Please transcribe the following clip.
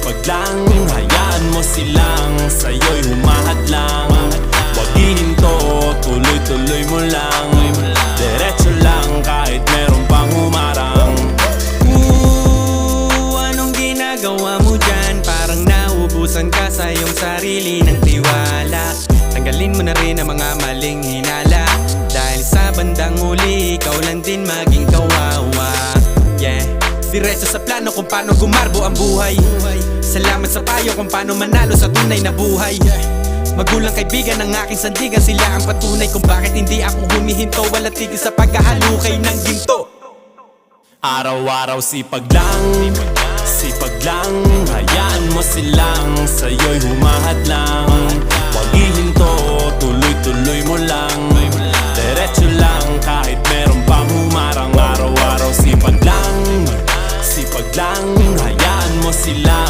sipag lang, hayaan mo silang sa'yo'y humahadlang. Huwag hihinto, tuloy-tuloy mo lang. Diretso lang kahit meron pang humarang. Anong ginagawa mo dyan? Parang naubusan ka sa iyong sarili ng tiwala. Tanggalin mo na rin ang mga maling hinala, dahil sa bandang huli ikaw lang din maging kawawa. Yeah, diretso sa plano kung paano gumarbo ang buhay. Salamat sa payo kung paano manalo sa tunay na buhay. Magulang kaibigan ng aking sandigan, sila ang patunay kung bakit hindi ako humihinto. Walang tigil sa pagkahalukay ng ginto. Araw-araw sipag lang, hayaan mo silang sa'yo'y humahadlang. Huwag hihinto,